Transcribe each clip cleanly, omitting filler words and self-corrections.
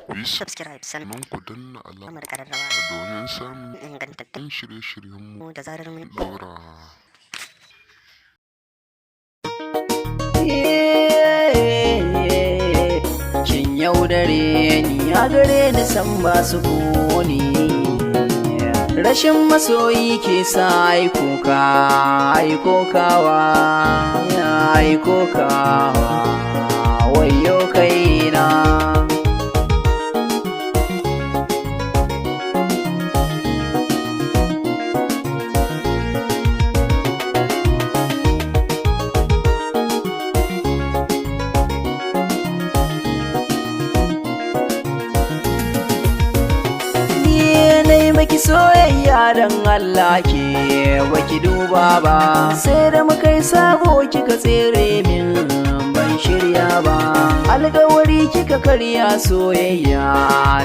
ku yi subscribe sannan ku danna alamar kararrawa domin samun ingantattun shirye-shiryenmu da zarar mun ɗora. Kin yaudare ni ya gare ni san ba su kone, rashin masoyi ke sa aikokawa wayo kaina. Baki soyayya dan Allah ke baki duba ba, sai da muka yi sabo kika tsere min ban shirya ba. Alƙawari kika karya soyayya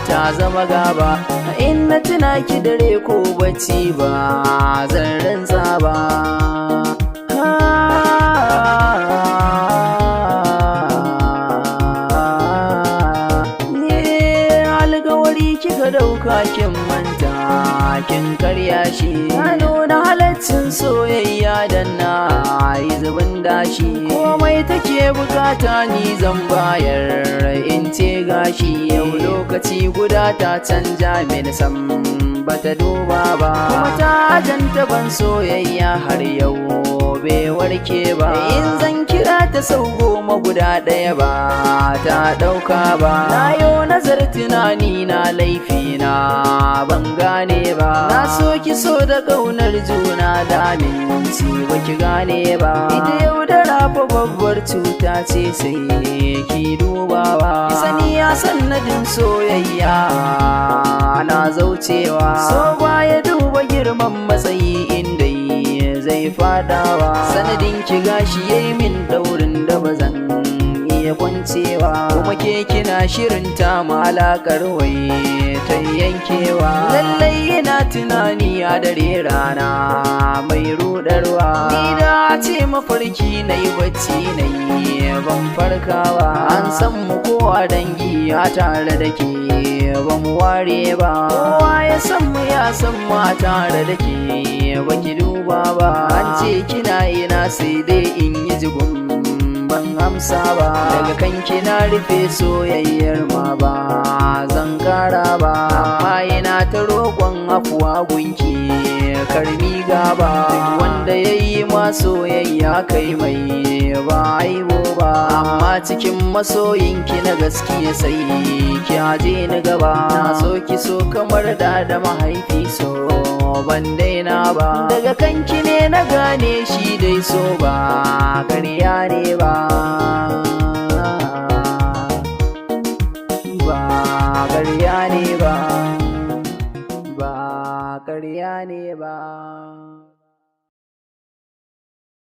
ta zama gaba, in na tuna ki dare ko bacci ba zan rantsa ba. Kika dauka kin manta kin karya shi, na nuna halaccin soyayya dan na yi zubin dashi. Komai take bukata ni zan bayar in ce gashi, yau lokaci guda ta canja min sam bata duba ba, kuma ta janta ban soyayya har yau bai warke ba. In zan kira ta sau goma guda ɗaya ba ta ɗauka ba, na yau nazar tunani na laifina ban gane ba. Na so ki so da ƙaunar juna da aminci ba ki gane ba. Ita yaudara fa babbar cuta ce sai ki dubawa, ki sani ya sanadin soyayya na zaucewa. So baya duba girman matsayi inda zai fadawa, sanadin ki gashi yayi min daurin da bazan iya kwancewa, kuma ke kina shirin ta malakar wai ta yankewa. Lallai yana tunani a dare rana mai rudarwa, ni da ce mafarki na yi bacci na yi ban farkawa. An san mu kowa dangi a tare da ke ba mu ware ba, kowa ya san mu ya san mu a tare da ke baki duba ba. An ce kina ina sai dai in yi jigun ban amsa ba, daga kanki na rufe soyayyar ma ba zan kara ba. Amma ina ta roƙon afuwa gunki karmi gaba, wanda ya yi ma soyayya kai mai ba aibo ba. Amma cikin masoyinki na gaskiya sai ki aje ni gaba, na so ki so kamar da mahaifi so ban daina ba. Daga kanki ne na gane shi dai so ba ƙarya ne ba, ba ƙarya ne ba, ba ƙarya ne ba.